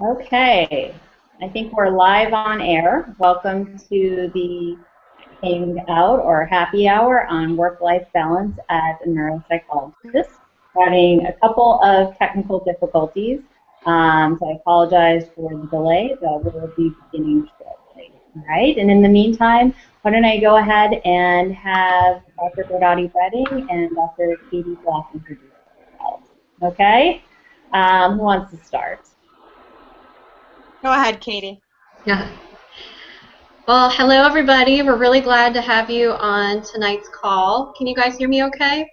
Okay, I think we're live on air. Welcome to the Hangout or Happy Hour on Work-Life Balance as a Neuropsychologist. We're having a couple of technical difficulties, so I apologize for the delay, but we'll be beginning shortly. All right, and in the meantime, why don't I go ahead and have Dr. Gordati Redding and Dr. Katie Black introduce themselves. Okay, who wants to start? Go ahead, Katie. Yeah. Well, hello everybody. We're really glad to have you on tonight's call. Can you guys hear me okay?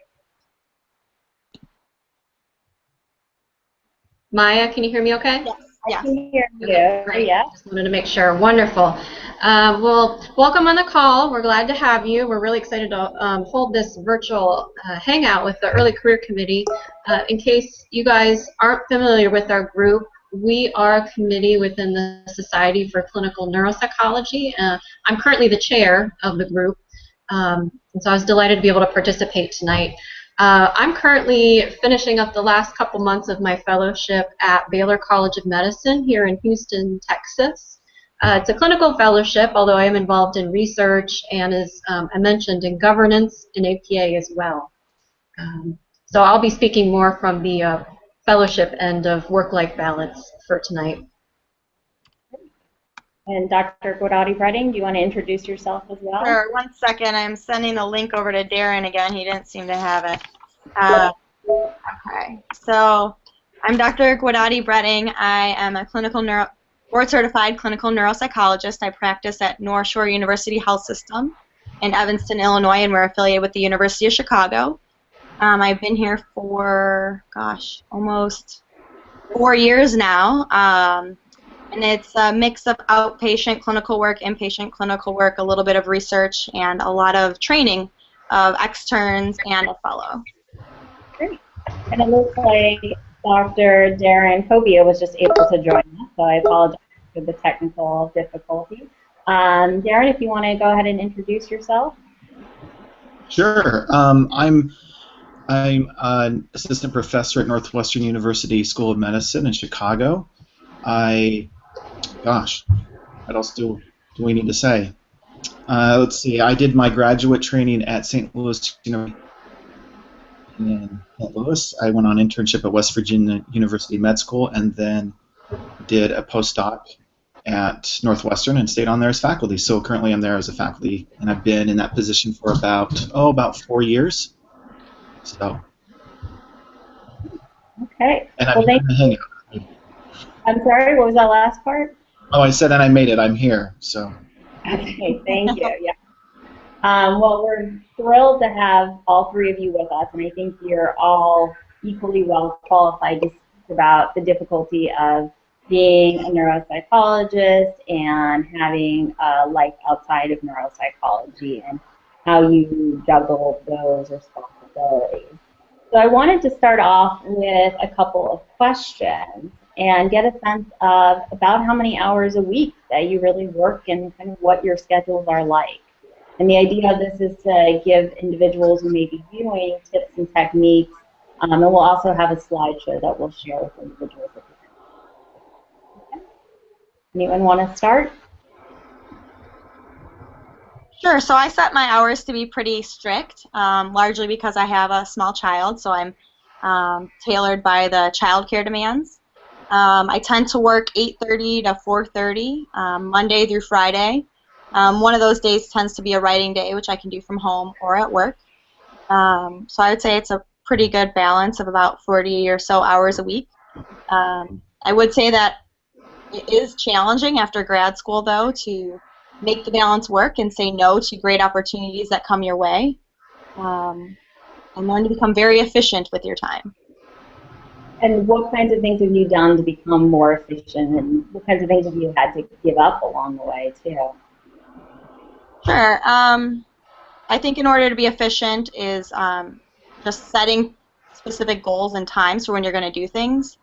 Maya, can you hear me okay? Yes. I can hear you. Okay, great. Yeah. Just wanted to make sure. Wonderful. Well, welcome on the call. We're glad to have you. We're really excited to hold this virtual hangout with the Early Career Committee. In case you guys aren't familiar with our group, we are a committee within the Society for Clinical Neuropsychology. I'm currently the chair of the group, and so I was delighted to be able to participate tonight. I'm currently finishing up the last couple months of my fellowship at Baylor College of Medicine here in Houston, Texas. It's a clinical fellowship, although I am involved in research and, as I mentioned, in governance and APA as well. So I'll be speaking more from the fellowship end of work-life balance for tonight. And Dr. Gordati Redding, do you want to introduce yourself as well? Sure. 1 second. I'm sending the link over to Darren again. He didn't seem to have it. Okay. So I'm Dr. Gordati Redding. I am a board-certified clinical neuropsychologist. I practice at North Shore University Health System in Evanston, Illinois, and we're affiliated with the University of Chicago. I've been here for, almost 4 years now. And it's a mix of outpatient clinical work, inpatient clinical work, a little bit of research, and a lot of training of externs and a fellow. Great. And it looks like Dr. Darren Cobia was just able to join us, so I apologize for the technical difficulty. Darren, if you want to go ahead and introduce yourself. Sure. I'm an assistant professor at Northwestern University School of Medicine in Chicago. What else do we need to say? Let's see. I did my graduate training at St. Louis University in St. Louis. I went on internship at West Virginia University Med School, and then did a postdoc at Northwestern and stayed on there as faculty. So currently I'm there as a faculty, and I've been in that position for about 4 years. So. Okay. And I'm sorry, what was that last part? Oh, I said, and I made it. I'm here. So. Okay, thank you. Yeah. Well, we're thrilled to have all three of you with us, and I think you're all equally well qualified to speak about the difficulty of being a neuropsychologist and having a life outside of neuropsychology and how you juggle those responsibilities. So I wanted to start off with a couple of questions and get a sense of about how many hours a week that you really work and kind of what your schedules are like. And the idea of this is to give individuals who may be viewing tips and techniques, and we'll also have a slideshow that we'll share with individuals. Okay. Anyone want to start? Sure. So I set my hours to be pretty strict, largely because I have a small child, so I'm tailored by the child care demands. I tend to work 8:30 to 4:30, Monday through Friday. One of those days tends to be a writing day, which I can do from home or at work. So I would say it's a pretty good balance of about 40 or so hours a week. I would say that it is challenging after grad school, though, to make the balance work and say no to great opportunities that come your way, and learn to become very efficient with your time. And what kinds of things have you done to become more efficient, and what kinds of things have you had to give up along the way, too? Sure. I think in order to be efficient is just setting specific goals and times for when you're going to do things.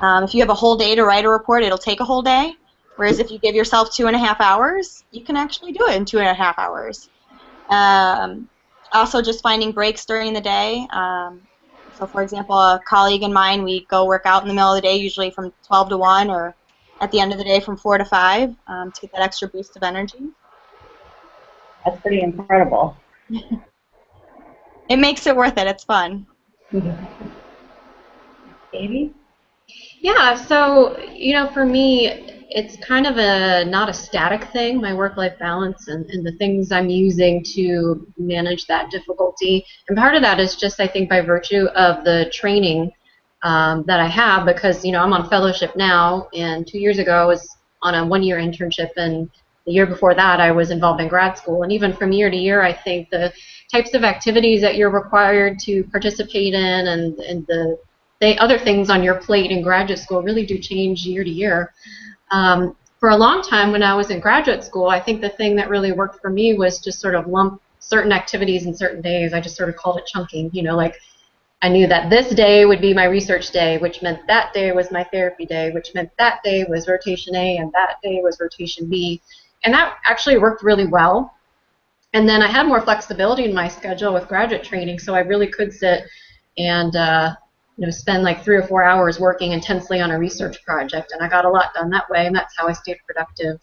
If you have a whole day to write a report, it'll take a whole day. Whereas if you give yourself 2.5 hours, you can actually do it in 2.5 hours. Also, just finding breaks during the day. So, for example, a colleague and mine, we go work out in the middle of the day, usually from 12 to 1 or at the end of the day from 4 to 5 to get that extra boost of energy. That's pretty incredible. It makes it worth it. It's fun. Amy? Yeah, so, for me, it's kind of not a static thing, my work-life balance and the things I'm using to manage that difficulty. And part of that is just, I think, by virtue of the training that I have, because, I'm on fellowship now, and 2 years ago I was on a one-year internship, and the year before that I was involved in grad school. And even from year to year, I think the types of activities that you're required to participate in and the other things on your plate in graduate school really do change year to year. For a long time when I was in graduate school, I think the thing that really worked for me was just sort of lump certain activities in certain days. I just sort of called it chunking, like I knew that this day would be my research day, which meant that day was my therapy day, which meant that day was rotation A and that day was rotation B. And that actually worked really well. And then I had more flexibility in my schedule with graduate training, so I really could sit and spend like 3 or 4 hours working intensely on a research project, and I got a lot done that way, and that's how I stayed productive.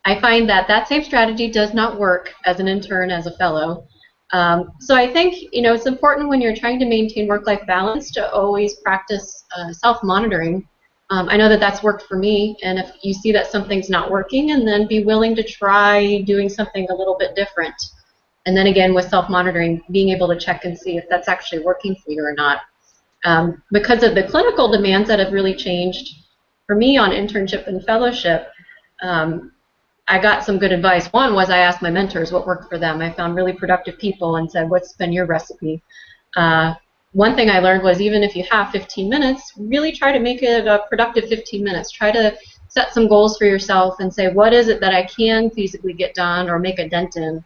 I find that same strategy does not work as an intern, as a fellow. So I think it's important when you're trying to maintain work-life balance to always practice self-monitoring. I know that that's worked for me, and if you see that something's not working, and then be willing to try doing something a little bit different. And then again, with self-monitoring, being able to check and see if that's actually working for you or not. Because of the clinical demands that have really changed for me on internship and fellowship, I got some good advice. One was I asked my mentors what worked for them. I found really productive people and said, what's been your recipe? One thing I learned was even if you have 15 minutes, really try to make it a productive 15 minutes. Try to set some goals for yourself and say, what is it that I can feasibly get done or make a dent in?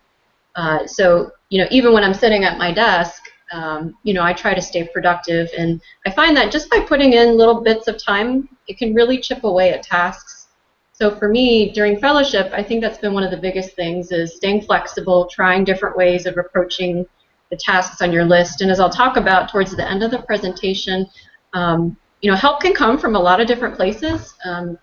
So even when I'm sitting at my desk, I try to stay productive, and I find that just by putting in little bits of time, it can really chip away at tasks. So for me, during fellowship, I think that's been one of the biggest things, is staying flexible, trying different ways of approaching the tasks on your list. And as I'll talk about towards the end of the presentation, help can come from a lot of different places.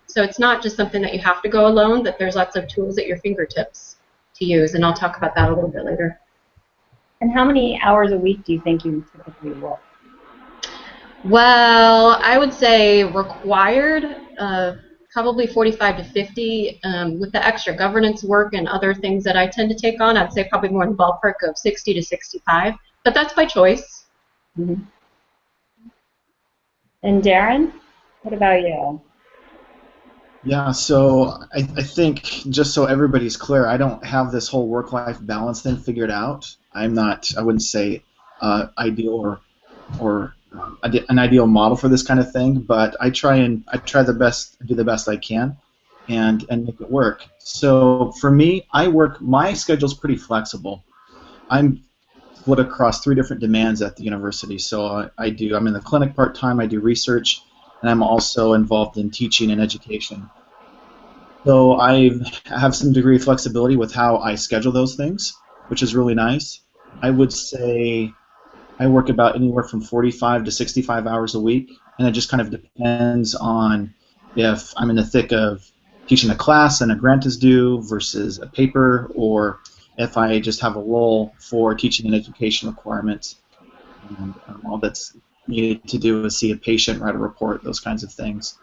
So it's not just something that you have to go alone, that there's lots of tools at your fingertips to use, and I'll talk about that a little bit later. And how many hours a week do you think you typically work? Well, I would say required, probably 45 to 50. With the extra governance work and other things that I tend to take on, I'd say probably more in the ballpark of 60 to 65. But that's by choice. Mm-hmm. And Darren, what about you? Yeah, so I think, just so everybody's clear, I don't have this whole work-life balance thing figured out. I wouldn't say ideal or an ideal model for this kind of thing, but I do the best I can and make it work. So for me, my schedule's pretty flexible. I'm split across 3 different demands at the university. So I'm in the clinic part-time, I do research, and I'm also involved in teaching and education. So I have some degree of flexibility with how I schedule those things, which is really nice. I would say I work about anywhere from 45 to 65 hours a week, and it just kind of depends on if I'm in the thick of teaching a class and a grant is due versus a paper, or if I just have a lull for teaching and education requirements. And all that's needed to do is see a patient, write a report, those kinds of things.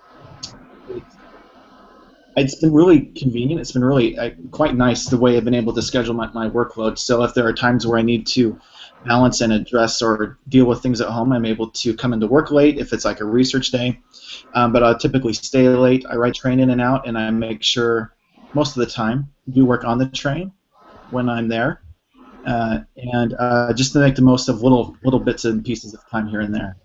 It's been really convenient. It's been really quite nice the way I've been able to schedule my workload. So if there are times where I need to balance and address or deal with things at home, I'm able to come into work late if it's like a research day. But I'll typically stay late. I ride train in and out, and I make sure most of the time do work on the train when I'm there, and just to make the most of little bits and pieces of time here and there.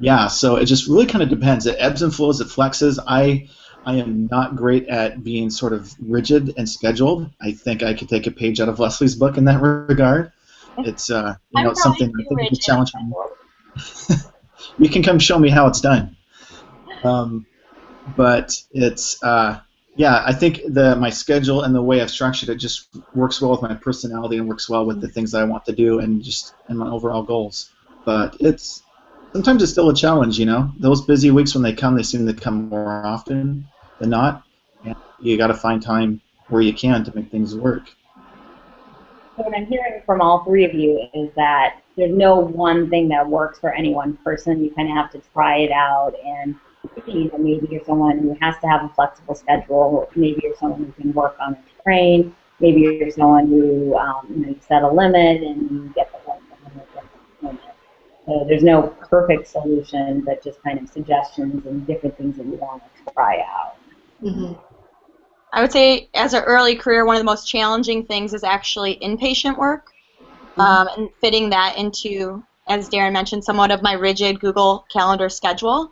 Yeah, so it just really kind of depends. It ebbs and flows. It flexes. I am not great at being sort of rigid and scheduled. I think I could take a page out of Leslie's book in that regard. It's it's something I think is a challenge for me. You can come show me how it's done. But it's I think my schedule and the way I've structured it just works well with my personality and works well with the things that I want to do and my overall goals. But sometimes it's still a challenge, you know. Those busy weeks when they come, they seem to come more often than not. And you got to find time where you can to make things work. So what I'm hearing from all three of you is that there's no one thing that works for any one person. You kind of have to try it out, and maybe you're someone who has to have a flexible schedule. Maybe you're someone who can work on a train. Maybe you're someone who you set a limit and you get the limit. So there's no perfect solution, but just kind of suggestions and different things that you want to try out. Mm-hmm. I would say as an early career, one of the most challenging things is actually inpatient work, and fitting that into, as Darren mentioned, somewhat of my rigid Google Calendar schedule,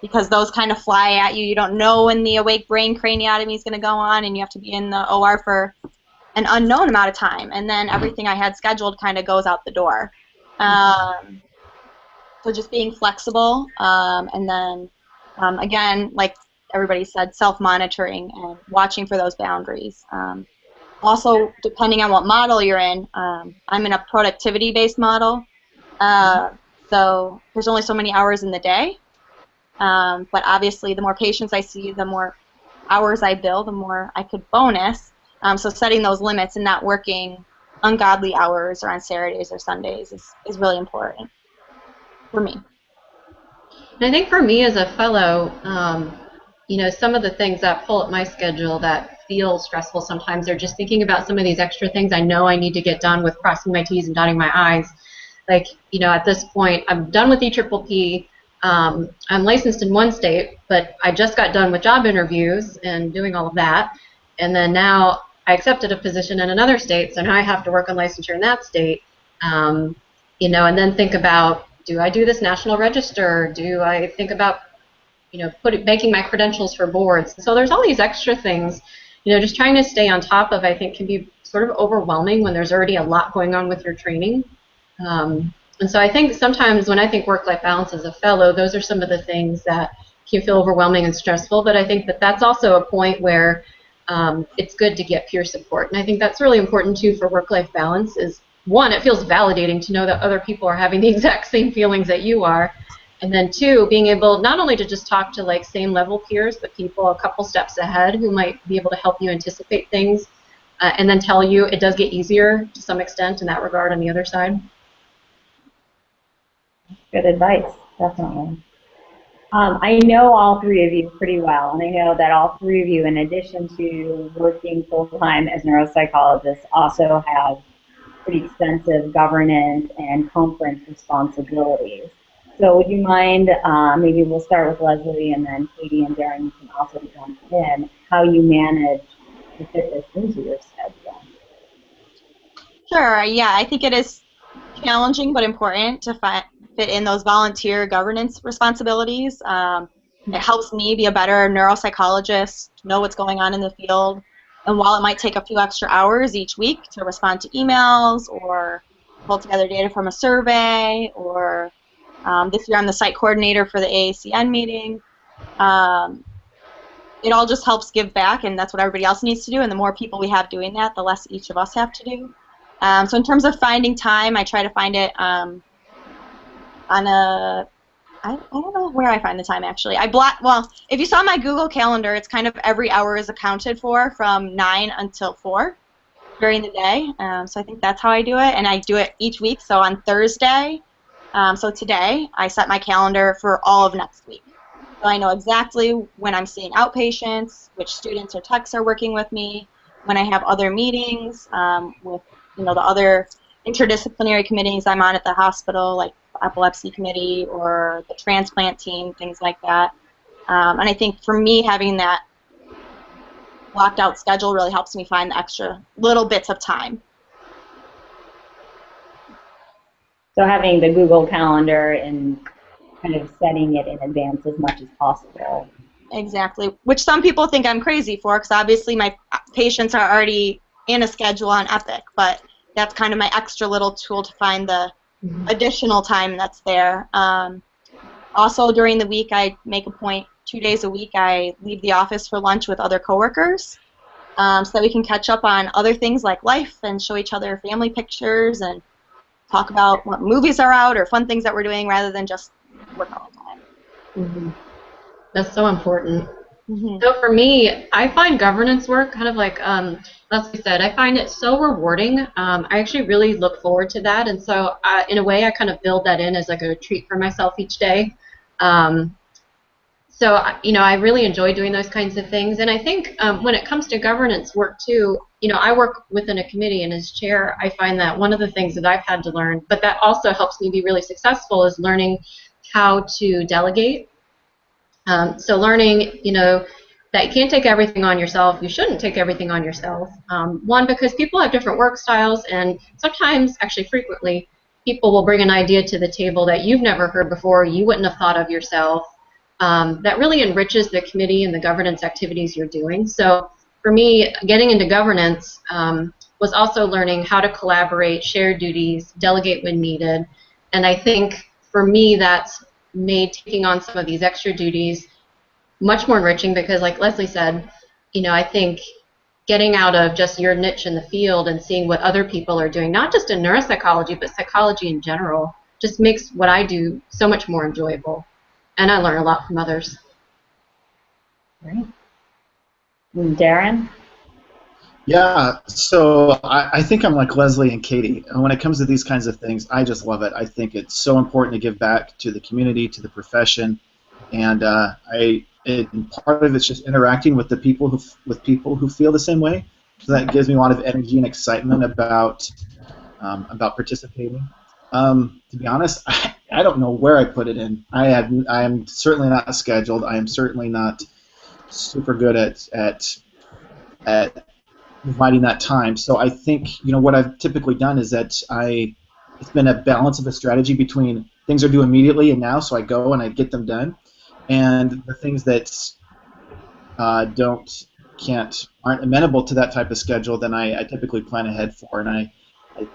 because those kind of fly at you. You don't know when the awake brain craniotomy is going to go on, and you have to be in the OR for an unknown amount of time, and then everything I had scheduled kind of goes out the door. So just being flexible, and then, again, like everybody said, self-monitoring and watching for those boundaries. Also, depending on what model you're in, I'm in a productivity-based model, so there's only so many hours in the day, but obviously the more patients I see, the more hours I bill, the more I could bonus. So setting those limits and not working ungodly hours or on Saturdays or Sundays is really important for me. And I think for me as a fellow, some of the things that pull at my schedule that feel stressful sometimes are just thinking about some of these extra things I know I need to get done with crossing my T's and dotting my I's. Like, at this point, I'm done with EPPP. I'm licensed in one state, but I just got done with job interviews and doing all of that. And then now I accepted a position in another state, so now I have to work on licensure in that state. And then think about, do I do this national register? Do I think about, making my credentials for boards? So there's all these extra things, just trying to stay on top of, I think, can be sort of overwhelming when there's already a lot going on with your training. And so I think sometimes when I think work-life balance as a fellow, those are some of the things that can feel overwhelming and stressful, but I think that that's also a point where it's good to get peer support. And I think that's really important, too, for work-life balance is, one, it feels validating to know that other people are having the exact same feelings that you are. And then, two, being able not only to just talk to, like, same-level peers, but people a couple steps ahead who might be able to help you anticipate things and then tell you it does get easier to some extent in that regard on the other side. Good advice, definitely. I know all three of you pretty well, and I know that all three of you, in addition to working full-time as neuropsychologists, also have pretty extensive governance and conference responsibilities. So would you mind, maybe we'll start with Leslie and then Katie and Darren, you can also jump in, how you manage to fit this into your schedule? Sure, yeah, I think it is challenging but important to fit in those volunteer governance responsibilities. It helps me be a better neuropsychologist, know what's going on in the field, and while it might take a few extra hours each week to respond to emails or pull together data from a survey, or this year I'm the site coordinator for the AACN meeting, it all just helps give back, and that's what everybody else needs to do, and the more people we have doing that, the less each of us have to do. So in terms of finding time, I try to find it on a, I don't know where I find the time actually. Well, if you saw my Google Calendar, it's kind of every hour is accounted for from 9 until 4 during the day. So I think that's how I do it, and I do it each week. So on Thursday, so today, I set my calendar for all of next week. So I know exactly when I'm seeing outpatients, which students or techs are working with me, when I have other meetings with the other interdisciplinary committees I'm on at the hospital, like the epilepsy committee or the transplant team, things like that. And I think for me, having that blocked out schedule really helps me find the extra little bits of time. So having the Google Calendar and kind of setting it in advance as much as possible. Exactly, which some people think I'm crazy for, because obviously my patients are already in a schedule on Epic, but that's kind of my extra little tool to find the additional time that's there. Also during the week, I make a point, 2 days a week, I leave the office for lunch with other coworkers so that we can catch up on other things like life and show each other family pictures and talk about what movies are out or fun things that we're doing rather than just work all the time. Mm-hmm. That's so important. Mm-hmm. So for me, I find governance work kind of like Leslie said, I find it so rewarding. I actually really look forward to that, and so in a way I kind of build that in as like a treat for myself each day. So I really enjoy doing those kinds of things, and I think when it comes to governance work too, I work within a committee, and as chair, I find that one of the things that I've had to learn, but that also helps me be really successful, is learning how to delegate. So learning, that you can't take everything on yourself. You shouldn't take everything on yourself. One, because people have different work styles, and sometimes, actually frequently, people will bring an idea to the table that you've never heard before, you wouldn't have thought of yourself. That really enriches the committee and the governance activities you're doing. So for me, getting into governance was also learning how to collaborate, share duties, delegate when needed. And I think for me, that's made taking on some of these extra duties much more enriching, because like Leslie said, I think getting out of just your niche in the field and seeing what other people are doing, not just in neuropsychology, but psychology in general, just makes what I do so much more enjoyable. And I learn a lot from others. Great. Darren? Yeah, so I think I'm like Leslie and Katie. And when it comes to these kinds of things, I just love it. I think it's so important to give back to the community, to the profession, and part of it's just interacting with the people who feel the same way. So that gives me a lot of energy and excitement about participating. To be honest, I don't know where I put it in. I am certainly not scheduled. I am certainly not super good at providing that time. So I think what I've typically done is that it's been a balance of a strategy between things are due immediately and now, so I go and I get them done, and the things that aren't amenable to that type of schedule, then I typically plan ahead for. And I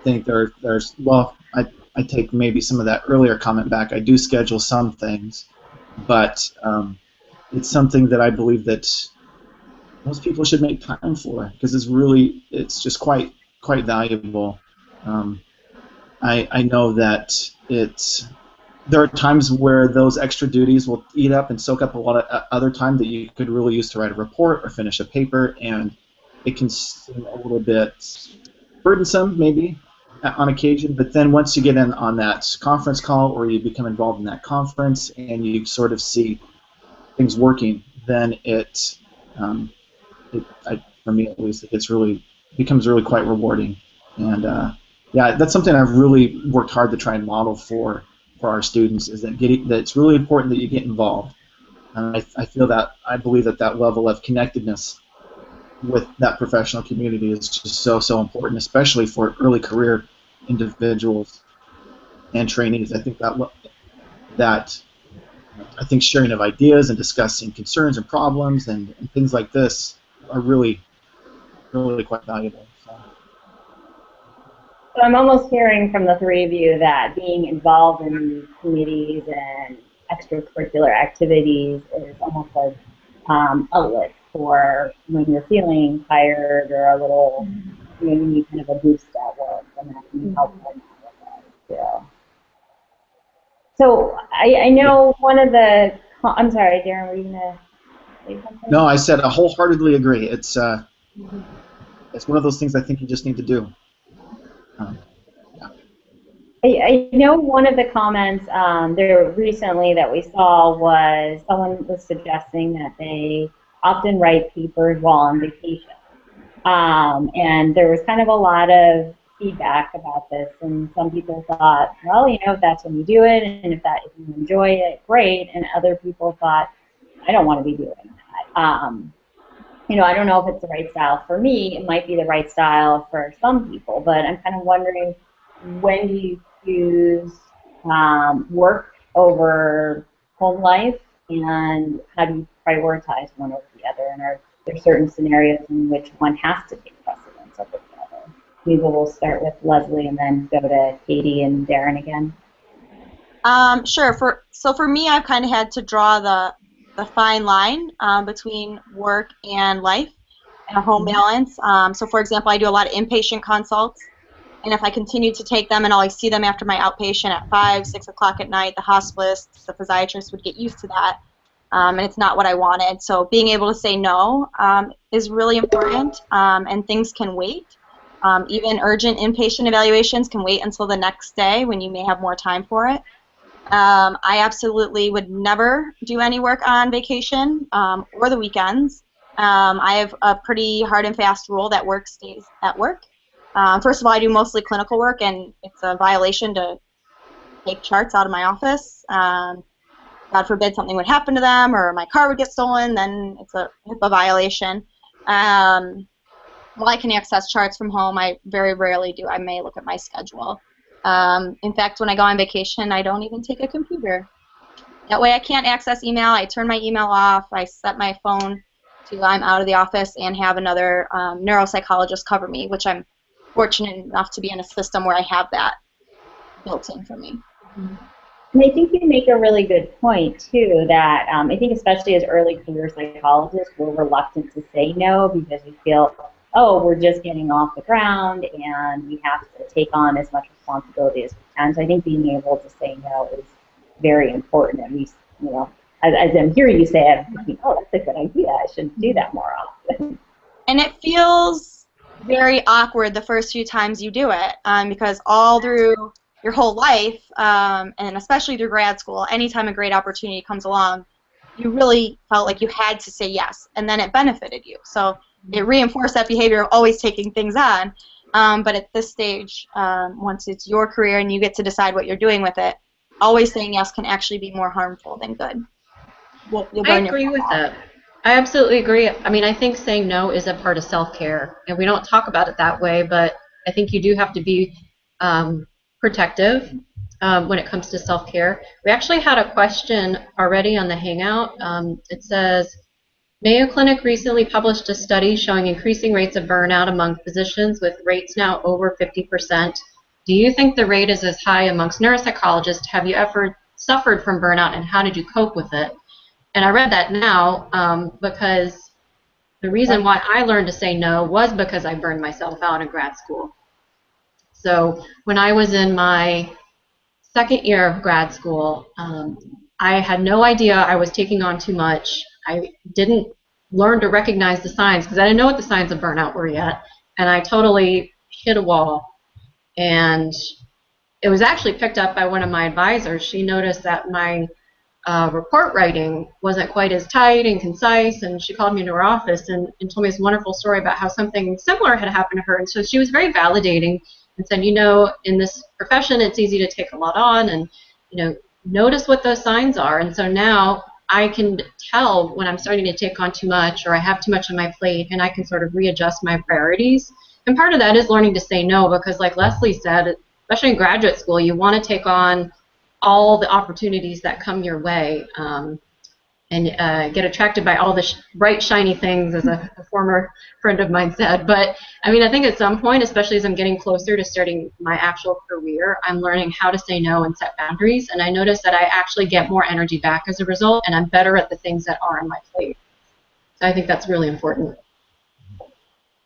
think I take maybe some of that earlier comment back. I do schedule some things, but it's something that I believe that most people should make time for, because it's just quite valuable. I know that there are times where those extra duties will eat up and soak up a lot of other time that you could really use to write a report or finish a paper, and it can seem a little bit burdensome maybe on occasion, but then once you get in on that conference call or you become involved in that conference and you sort of see things working, then for me at least, it becomes really quite rewarding. And yeah, that's something I've really worked hard to try and model for our students, is that it's really important that you get involved. And I believe that level of connectedness with that professional community is just so important, especially for early career individuals and trainees. I think I think sharing of ideas and discussing concerns and problems and things like this are really quite valuable. So I'm almost hearing from the three of you that being involved in these committees and extracurricular activities is almost like outlet for when you're feeling tired or a little, you need kind of a boost at work, and that can be helpful with that too. So I know one of the, I'm sorry, Darren, were you going to say something? No, I said I wholeheartedly agree. It's one of those things I think you just need to do. I know one of the comments there recently that we saw was someone was suggesting that they often write papers while on vacation. And there was kind of a lot of feedback about this, and some people thought, well, if that's when you do it, and if you enjoy it, great. And other people thought, I don't want to be doing that. I don't know if it's the right style for me. It might be the right style for some people, but I'm kind of wondering, when do you choose work over home life, and how do you prioritize one over the other? And are there certain scenarios in which one has to take precedence over the other? Maybe we'll start with Leslie and then go to Katie and Darren again. Sure. For me, I've kind of had to draw the fine line between work and life and a home balance. So for example, I do a lot of inpatient consults. And if I continued to take them and always see them after my outpatient at 5, 6 o'clock at night, the hospitalist, the physiatrist would get used to that. And it's not what I wanted. So being able to say no is really important, and things can wait. Even urgent inpatient evaluations can wait until the next day when you may have more time for it. I absolutely would never do any work on vacation or the weekends. I have a pretty hard and fast rule that work stays at work. First of all, I do mostly clinical work, and it's a violation to take charts out of my office. God forbid something would happen to them or my car would get stolen, then it's a HIPAA violation. While I can access charts from home, I very rarely do. I may look at my schedule. In fact, when I go on vacation, I don't even take a computer. That way I can't access email. I turn my email off. I set my phone to I'm out of the office and have another neuropsychologist cover me, which I'm fortunate enough to be in a system where I have that built in for me. And I think you make a really good point, too, that I think especially as early career psychologists, we're reluctant to say no because we feel, oh, we're just getting off the ground and we have to take on as much responsibility as we can. So I think being able to say no is very important. And we, you know, as I'm hearing you say it, I'm thinking, oh, that's a good idea. I should do that more often. And it feels very awkward the first few times you do it because all through your whole life, and especially through grad school, anytime a great opportunity comes along, you really felt like you had to say yes, and then it benefited you. So it reinforced that behavior of always taking things on. But at this stage, once it's your career and you get to decide what you're doing with it, always saying yes can actually be more harmful than good. I agree with that. I absolutely agree. I mean, I think saying no is a part of self-care, and we don't talk about it that way, but I think you do have to be protective when it comes to self-care. We actually had a question already on the Hangout. It says, Mayo Clinic recently published a study showing increasing rates of burnout among physicians with rates now over 50%. Do you think the rate is as high amongst neuropsychologists? Have you ever suffered from burnout, and how did you cope with it? And I read that now because the reason why I learned to say no was because I burned myself out in grad school. So when I was in my second year of grad school, I had no idea I was taking on too much. I didn't learn to recognize the signs because I didn't know what the signs of burnout were yet. And I totally hit a wall. And it was actually picked up by one of my advisors. She noticed that my report writing wasn't quite as tight and concise, and she called me into her office and told me this wonderful story about how something similar had happened to her. And so she was very validating and said, you know, in this profession it's easy to take a lot on, and you know, notice what those signs are. And so now I can tell when I'm starting to take on too much or I have too much on my plate, and I can sort of readjust my priorities. And part of that is learning to say no, because like Leslie said, especially in graduate school, you want to take on all the opportunities that come your way and get attracted by all the bright, shiny things, as a former friend of mine said. But, I mean, I think at some point, especially as I'm getting closer to starting my actual career, I'm learning how to say no and set boundaries. And I notice that I actually get more energy back as a result, and I'm better at the things that are on my plate. So I think that's really important.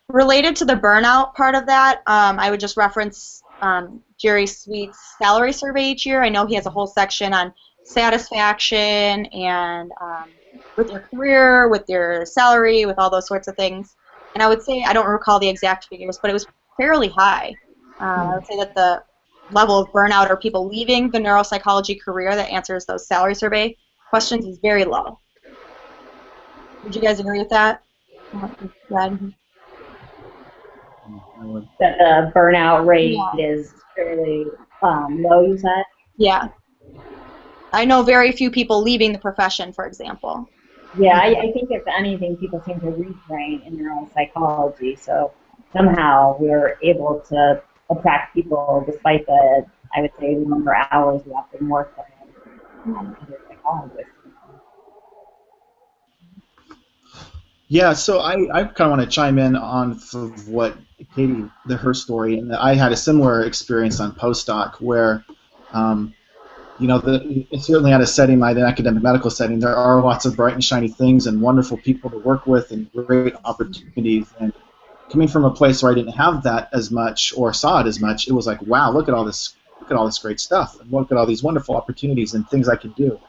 Related to the burnout part of that, I would just reference Jerry Sweet's salary survey each year. I know he has a whole section on satisfaction and with your career, with your salary, with all those sorts of things. And I would say, I don't recall the exact figures, but it was fairly high. I would say that the level of burnout or people leaving the neuropsychology career that answers those salary survey questions is very low. Would you guys agree with that? That the burnout rate is fairly low, you said? Yeah. I know very few people leaving the profession, for example. Yeah, I think if anything, people seem to retrain in their own psychology, so somehow we're able to attract people despite the, I would say, longer hours we often work than other psychologists. Yeah, so I kind of want to chime in on what Katie, her story, and I had a similar experience on postdoc where, you know, certainly at a setting like an academic medical setting, there are lots of bright and shiny things and wonderful people to work with and great opportunities. And coming from a place where I didn't have that as much or saw it as much, it was like, wow, look at all this great stuff, and look at all these wonderful opportunities and things I could do.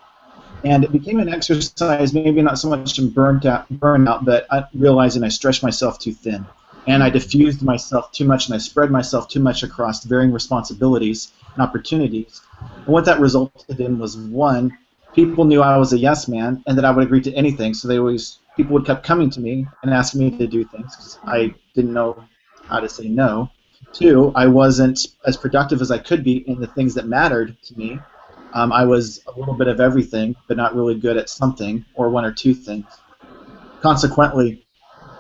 And it became an exercise, maybe not so much in burnout, but realizing I stretched myself too thin. And I diffused myself too much, and I spread myself too much across varying responsibilities and opportunities. And what that resulted in was, one, people knew I was a yes man and that I would agree to anything, so people would keep coming to me and asking me to do things because I didn't know how to say no. Two, I wasn't as productive as I could be in the things that mattered to me. I was a little bit of everything, but not really good at something or one or two things. Consequently,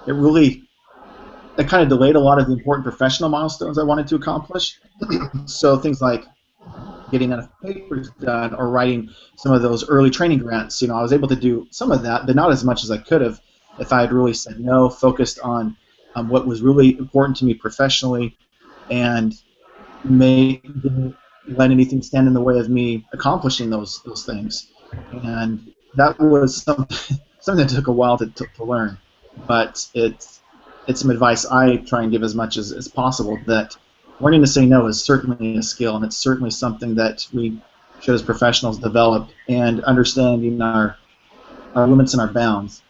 it kind of delayed a lot of the important professional milestones I wanted to accomplish. So things like getting enough papers done or writing some of those early training grants, I was able to do some of that, but not as much as I could have if I had really said no, focused on what was really important to me professionally, and didn't let anything stand in the way of me accomplishing those things. And that was something that took a while to learn. But it's some advice I try and give as much as possible, that learning to say no is certainly a skill, and it's certainly something that we should as professionals develop, and understanding our limits and our bounds.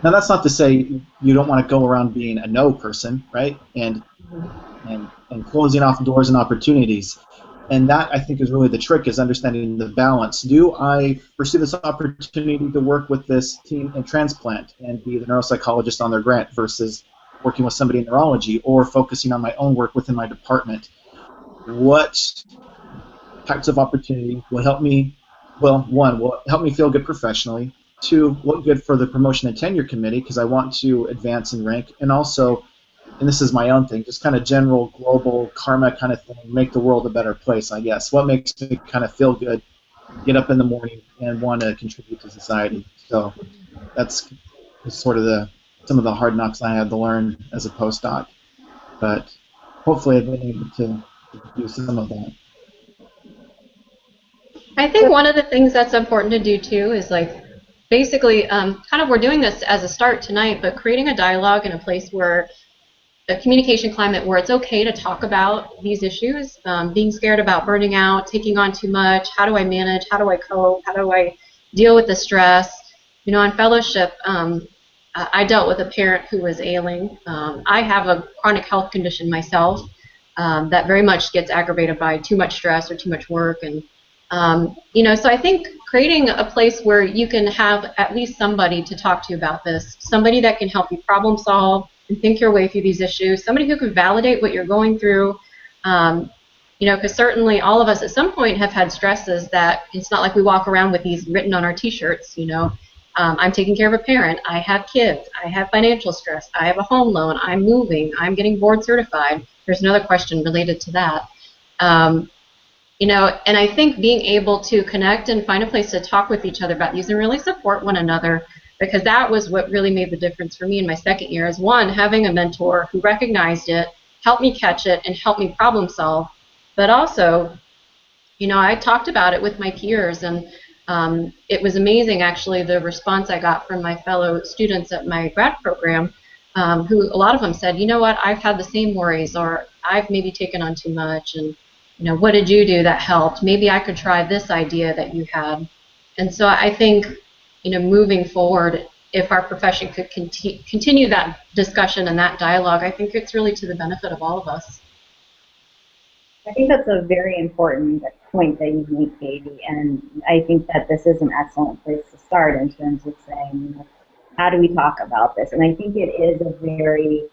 Now, that's not to say you don't want to go around being a no person, right? And closing off doors and opportunities. And that, I think, is really the trick, is understanding the balance. Do I pursue this opportunity to work with this team in transplant and be the neuropsychologist on their grant versus working with somebody in neurology, or focusing on my own work within my department? What types of opportunity will help me, one, will help me feel good professionally, two, look good for the promotion and tenure committee because I want to advance in rank, and also, and this is my own thing, just kind of general global karma kind of thing, make the world a better place, I guess. What makes me kind of feel good, get up in the morning and want to contribute to society. So that's sort of some of the hard knocks I had to learn as a postdoc. But hopefully I've been able to do some of that. I think one of the things that's important to do too is, like, basically kind of, we're doing this as a start tonight, but creating a dialogue in a place where a communication climate where it's okay to talk about these issues, being scared about burning out, taking on too much, how do I manage, how do I cope, how do I deal with the stress. In fellowship, I dealt with a parent who was ailing. I have a chronic health condition myself that very much gets aggravated by too much stress or too much work. And so I think creating a place where you can have at least somebody to talk to you about this, somebody that can help you problem solve and think your way through these issues, somebody who can validate what you're going through, because certainly all of us at some point have had stresses that it's not like we walk around with these written on our t-shirts, I'm taking care of a parent, I have kids, I have financial stress, I have a home loan, I'm moving, I'm getting board certified. There's another question related to that. And I think being able to connect and find a place to talk with each other about these and really support one another, because that was what really made the difference for me in my second year, is one, having a mentor who recognized it, helped me catch it, and helped me problem solve. But also, I talked about it with my peers, and it was amazing, actually, the response I got from my fellow students at my grad program, who a lot of them said, you know what, I've had the same worries, or I've maybe taken on too much, and what did you do that helped? Maybe I could try this idea that you had. And so I think, moving forward, if our profession could continue that discussion and that dialogue, I think it's really to the benefit of all of us. I think that's a very important point that you make, Katie, and I think that this is an excellent place to start in terms of saying, how do we talk about this? And I think it is a very,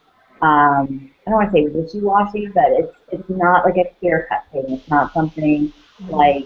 I don't want to say wishy-washy, but it's not like a clear-cut thing. It's not something like,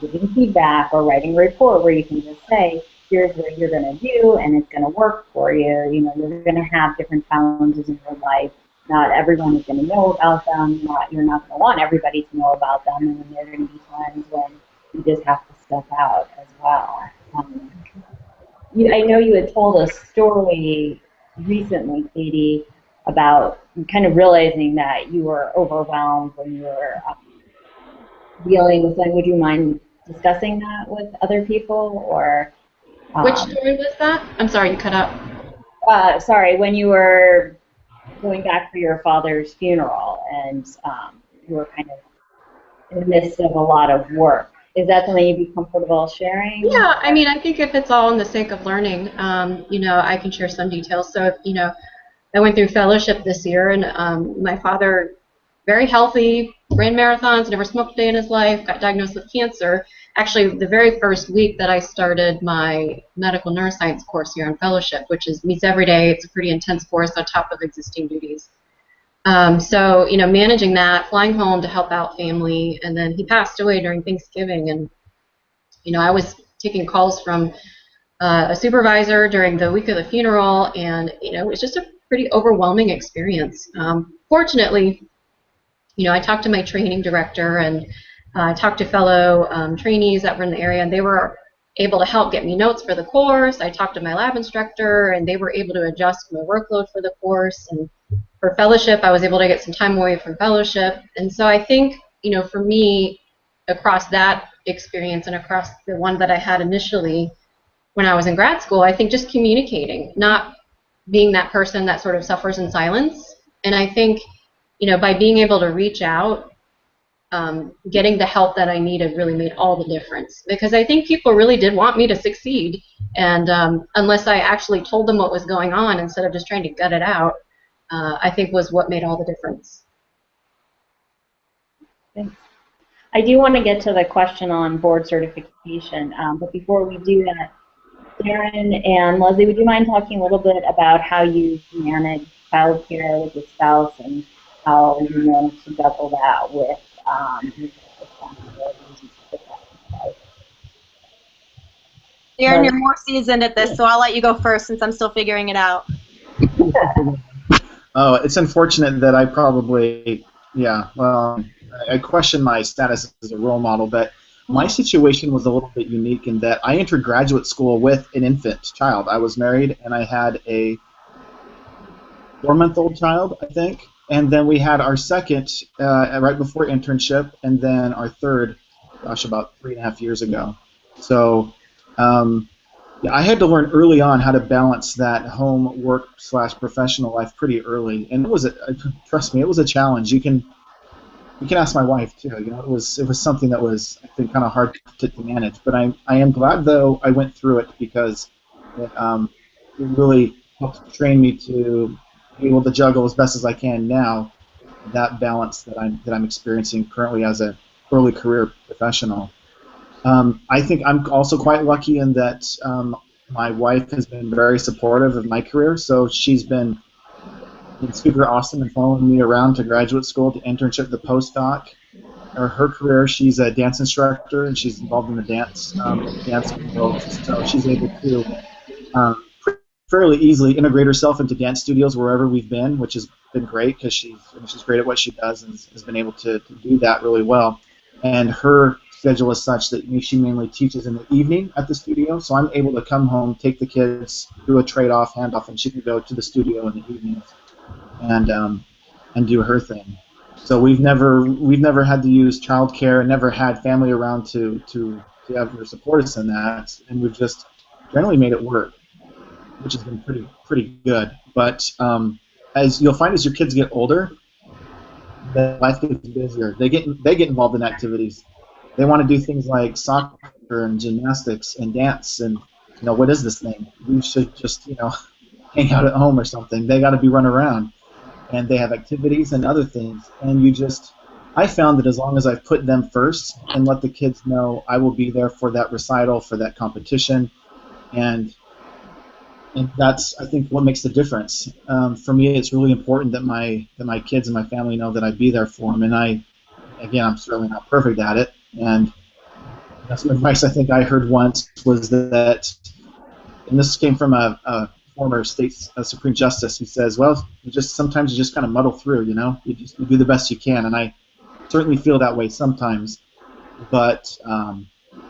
giving feedback or writing a report where you can just say, here's what you're going to do, and it's going to work for you. You're going to have different challenges in your life. Not everyone is going to know about them. You're not going to want everybody to know about them, and then there are going to be times when you just have to step out as well. I know you had told a story recently, Katie, about kind of realizing that you were overwhelmed when you were dealing with something. Would you mind discussing that with other people? Or which story was that? I'm sorry, you cut out. Sorry, when you were going back for your father's funeral, and you were kind of in the midst of a lot of work. Is that something you'd be comfortable sharing? Yeah, I mean, I think if it's all in the sake of learning, you know, I can share some details. So, you know, I went through fellowship this year, and my father, very healthy, ran marathons, never smoked a day in his life, got diagnosed with cancer. Actually, the very first week that I started my medical neuroscience course here in fellowship, which is meets every day. It's a pretty intense course on top of existing duties. So, you know, managing that, flying home to help out family, and then he passed away during Thanksgiving, and you know, I was taking calls from a supervisor during the week of the funeral, and you know, it was just a pretty overwhelming experience. Fortunately, you know, I talked to my training director, and I talked to fellow trainees that were in the area, and they were able to help get me notes for the course. I talked to my lab instructor, and they were able to adjust my workload for the course. And for fellowship, I was able to get some time away from fellowship. And so I think, you know, for me, across that experience and across the one that I had initially when I was in grad school, I think just communicating, not being that person that sort of suffers in silence. And I think, you know, by being able to reach out, getting the help that I needed really made all the difference, because I think people really did want me to succeed, and unless I actually told them what was going on instead of just trying to gut it out, I think was what made all the difference. Thanks. I do want to get to the question on board certification, but before we do that, Darren and Leslie, would you mind talking a little bit about how you manage childcare with your spouse and how you manage to juggle that with your responsibilities and stuff? Darren, you're more seasoned at this, so I'll let you go first since I'm still figuring it out. Oh, it's unfortunate that I probably, yeah, well, I question my status as a role model, but my situation was a little bit unique in that I entered graduate school with an infant child. I was married, and I had a 4-month-old child, I think, and then we had our second right before internship, and then our third, gosh, about 3.5 years ago. So yeah, I had to learn early on how to balance that home work / professional life pretty early, and it was trust me, it was a challenge. You can ask my wife too. You know, it was something that was, I think, kind of hard to manage. But I am glad though I went through it, because it really helped train me to be able to juggle as best as I can now that balance that I'm experiencing currently as a early career professional. I think I'm also quite lucky in that my wife has been very supportive of my career, so she's been super awesome and following me around to graduate school, to internship, the postdoc. Her career, she's a dance instructor, and she's involved in the dance world, so she's able to fairly easily integrate herself into dance studios wherever we've been, which has been great, because she's great at what she does and has been able to do that really well. And her schedule is such that she mainly teaches in the evening at the studio, so I'm able to come home, take the kids, do a trade-off, handoff, and she can go to the studio in the evenings and do her thing. So we've never had to use childcare, never had family around to ever support us in that, and we've just generally made it work, which has been pretty good. But as you'll find, as your kids get older, the life gets busier. They get involved in activities. They want to do things like soccer and gymnastics and dance, and you know, what is this thing? We should just, you know, hang out at home or something. They got to be run around, and they have activities and other things. And I found that as long as I've put them first and let the kids know I will be there for that recital, for that competition, and that's, I think, what makes the difference. For me, it's really important that my kids and my family know that I'd be there for them. And I'm certainly not perfect at it. And some advice I think I heard once was that, and this came from a former state Supreme Justice, who says, well, sometimes you just kind of muddle through, you know, you do the best you can. And I certainly feel that way sometimes. But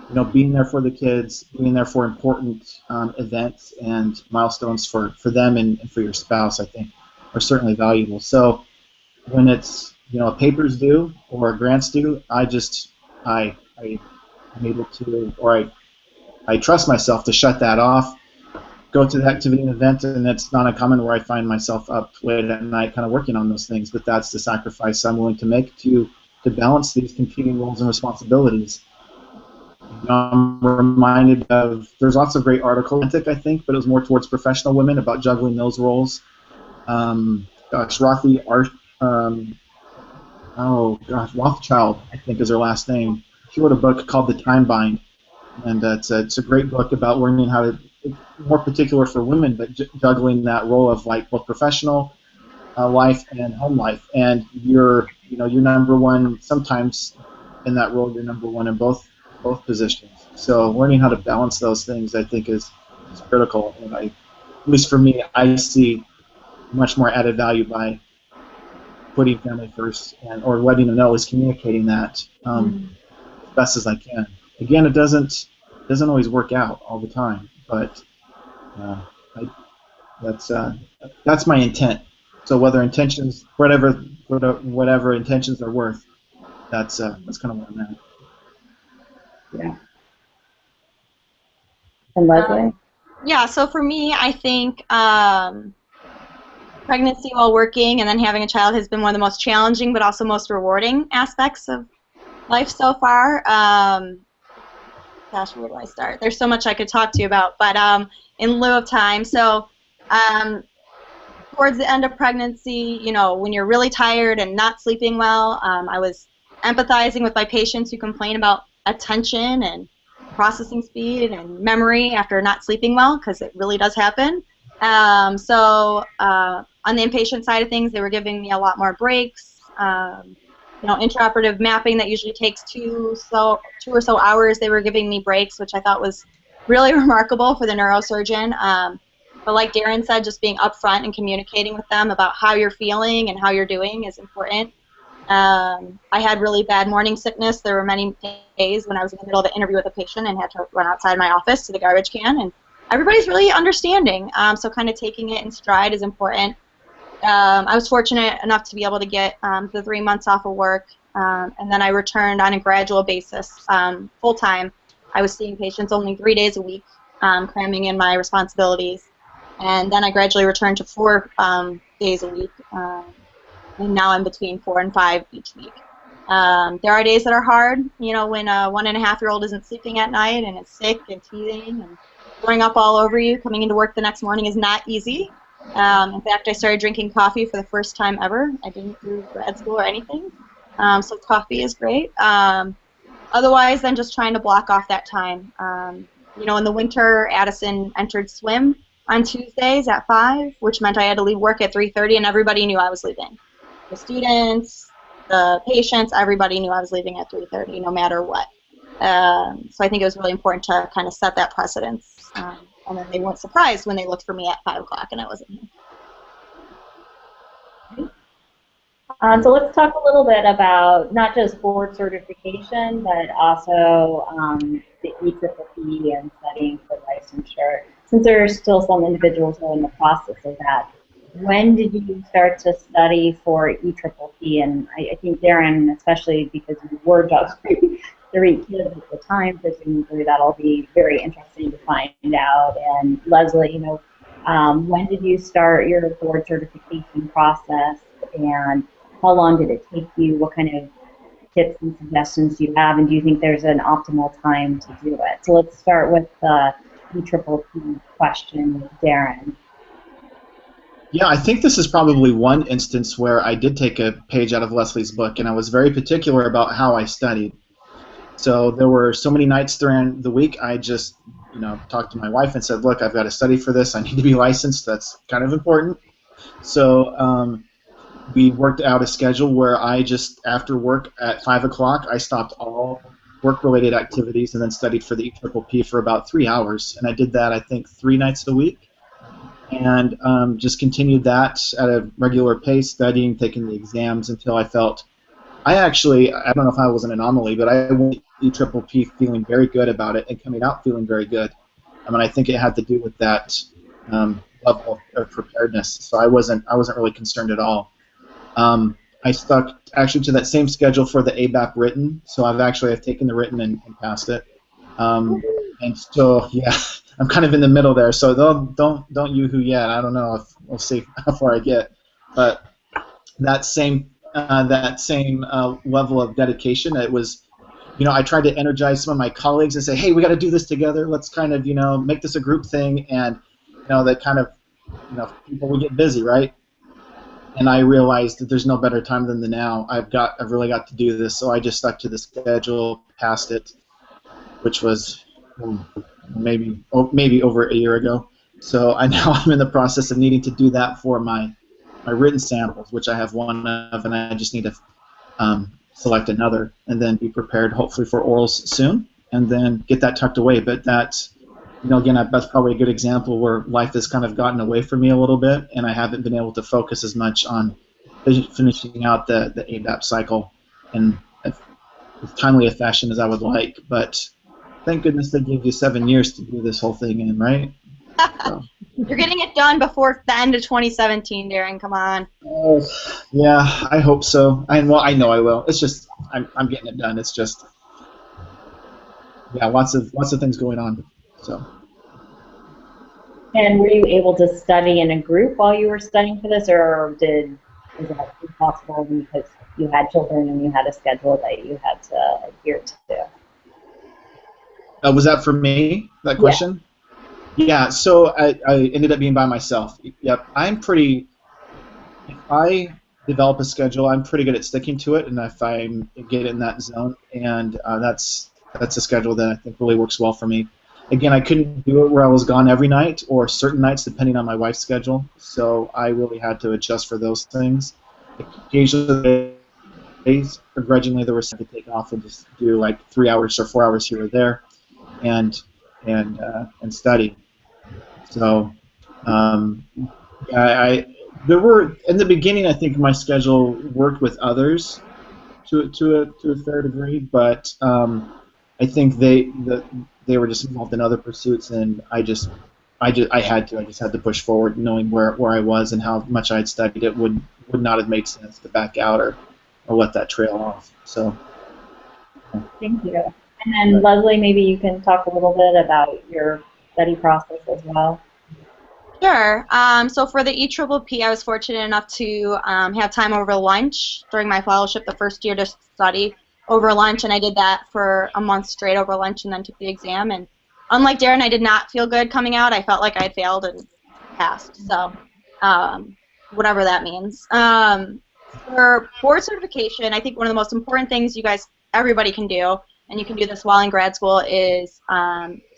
you know, being there for the kids, being there for important events and milestones for them and for your spouse, I think, are certainly valuable. So when it's, you know, a paper's due or a grant's due, I'm able to, or I trust myself to shut that off go to the activity and event, and it's not uncommon where I find myself up late at night kind of working on those things, but that's the sacrifice I'm willing to make to balance these competing roles and responsibilities. I'm reminded of, there's lots of great articles, I think, but it was more towards professional women about juggling those roles. Rothy Rothschild, I think is her last name. She wrote a book called The Time Bind, and it's a great book about learning how to, more particular for women, but juggling that role of like both professional life and home life. And you're number one sometimes in that role. You're number one in both positions. So learning how to balance those things, I think, is critical. And at least for me, I see much more added value by putting family first, or letting them know, is communicating that as best as I can. Again, it doesn't always work out all the time, but that's my intent. So whether intentions, whatever intentions are worth, that's kind of what I'm at. Yeah. And Leslie? Yeah, so for me, I think pregnancy while working and then having a child has been one of the most challenging but also most rewarding aspects of life so far. Gosh, where do I start? There's so much I could talk to you about, but in lieu of time, so towards the end of pregnancy, when you're really tired and not sleeping well, I was empathizing with my patients who complain about attention and processing speed and memory after not sleeping well, because it really does happen. So on the inpatient side of things, they were giving me a lot more breaks. Intraoperative mapping that usually takes 2 or so hours, they were giving me breaks, which I thought was really remarkable for the neurosurgeon. But like Darren said, just being upfront and communicating with them about how you're feeling and how you're doing is important. I had really bad morning sickness. There were many days when I was in the middle of the interview with a patient and had to run outside my office to the garbage can, and everybody's really understanding, so kind of taking it in stride is important. I was fortunate enough to be able to get the 3 months off of work, and then I returned on a gradual basis, full-time. I was seeing patients only 3 days a week, cramming in my responsibilities, and then I gradually returned to 4 days a week, and now I'm between 4 and 5 each week. There are days that are hard, when a 1.5-year-old isn't sleeping at night and is sick and teething and throwing up all over you. Coming into work the next morning is not easy. In fact, I started drinking coffee for the first time ever. I didn't do grad school or anything, so coffee is great. Otherwise, I'm just trying to block off that time. In the winter, Addison entered swim on Tuesdays at 5, which meant I had to leave work at 3:30, and everybody knew I was leaving. The students, the patients, everybody knew I was leaving at 3:30, no matter what. So I think it was really important to kind of set that precedence. And then they weren't surprised when they looked for me at 5 o'clock and I wasn't here. So let's talk a little bit about not just board certification, but also the ECCC and studying for licensure. Since there are still some individuals who are in the process of that, when did you start to study for ECCC? And I think, Darren, especially because you were juggling 3 kids at the time, presumably that'll be very interesting to find out. And Leslie, when did you start your board certification process, and how long did it take you? What kind of tips and suggestions do you have, and do you think there's an optimal time to do it? So let's start with the ECCC question with Darren. Yeah, I think this is probably one instance where I did take a page out of Leslie's book, and I was very particular about how I studied. So there were so many nights during the week I just, talked to my wife and said, look, I've got to study for this. I need to be licensed. That's kind of important. So we worked out a schedule where I just, after work at 5 o'clock, I stopped all work-related activities and then studied for the ECCC for about 3 hours. And I did that, I think, 3 nights a week. And just continued that at a regular pace, studying, taking the exams until I felt, I don't know if I was an anomaly, but I went to ECCC feeling very good about it and coming out feeling very good. I think it had to do with that level of preparedness. So I wasn't really concerned at all. I stuck actually to that same schedule for the ABAP written, so I've taken the written and passed it. And so, yeah, I'm kind of in the middle there. So don't yoo-hoo yet. I don't know if we'll see how far I get, but that same level of dedication. It was, I tried to energize some of my colleagues and say, hey, we got to do this together. Let's kind of, make this a group thing, and that kind of, people will get busy, right? And I realized that there's no better time than the now. I've really got to do this, so I just stuck to the schedule, passed it, which was maybe over a year ago. So now I'm in the process of needing to do that for my written samples, which I have one of, and I just need to select another, and then be prepared, hopefully, for orals soon, and then get that tucked away. But that's, again, that's probably a good example where life has kind of gotten away from me a little bit, and I haven't been able to focus as much on finishing out the ABAP cycle in as timely a fashion as I would like. But thank goodness they gave you 7 years to do this whole thing in, right? So. You're getting it done before the end of 2017, Darren. Come on. Oh, yeah, I hope so. I know I will. It's just I'm getting it done. It's just, yeah, lots of things going on. So. And were you able to study in a group while you were studying for this, or was that impossible because you had children and you had a schedule that you had to adhere to? Was that for me, that question? Yeah. Yeah, so I ended up being by myself. Yep, if I develop a schedule, I'm pretty good at sticking to it, and if I get in that zone, and that's a schedule that I think really works well for me. Again, I couldn't do it where I was gone every night, or certain nights depending on my wife's schedule, so I really had to adjust for those things. Occasionally, begrudgingly, there was to take off and just do like 3 hours or 4 hours here or there, and study. So, there were, in the beginning, I think my schedule worked with others to a fair degree, but I think they were just involved in other pursuits, and I just had to push forward, knowing where I was and how much I had studied. It would not have made sense to back out or let that trail off. So. Thank you. And then Leslie, maybe you can talk a little bit about your study process as well. Sure. So for the EPPP, I was fortunate enough to have time over lunch during my fellowship the first year to study over lunch, and I did that for a month straight over lunch and then took the exam. And unlike Darren, I did not feel good coming out. I felt like I had failed and passed, so whatever that means. For board certification, I think one of the most important things everybody can do, and you can do this while in grad school, is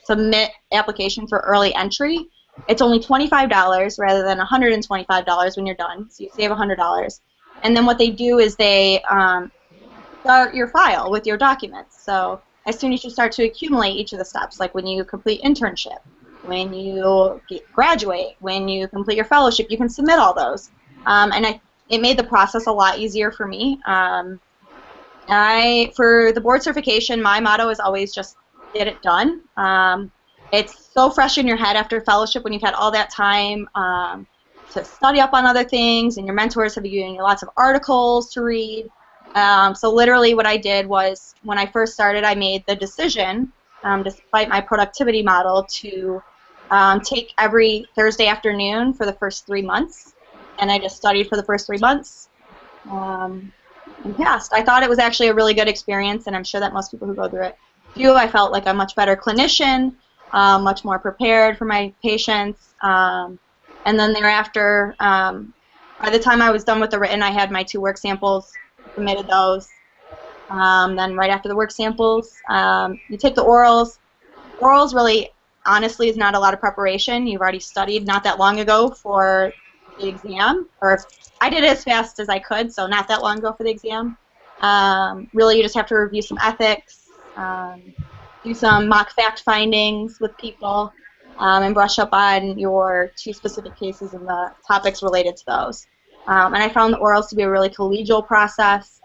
submit application for early entry. It's only $25 rather than $125 when you're done, so you save $100. And then what they do is they start your file with your documents. So as soon as you start to accumulate each of the steps, like when you complete internship, when you graduate, when you complete your fellowship, you can submit all those. It made the process a lot easier for me. For the board certification, my motto is always just get it done. It's so fresh in your head after fellowship when you've had all that time to study up on other things, and your mentors have given you lots of articles to read. So literally what I did was, when I first started, I made the decision, despite my productivity model, to take every Thursday afternoon for the first 3 months. And I just studied for the first 3 months and passed. I thought it was actually a really good experience, and I'm sure that most people who go through it do. I felt like a much better clinician, much more prepared for my patients, and then thereafter, by the time I was done with the written, I had my 2 work samples, submitted those. Then right after the work samples, you take the orals. Orals really, honestly, is not a lot of preparation. You've already studied not that long ago for the exam, or I did it as fast as I could, so not that long ago for the exam. Really, you just have to review some ethics, do some mock fact findings with people, and brush up on your 2 specific cases and the topics related to those. And I found the orals to be a really collegial process.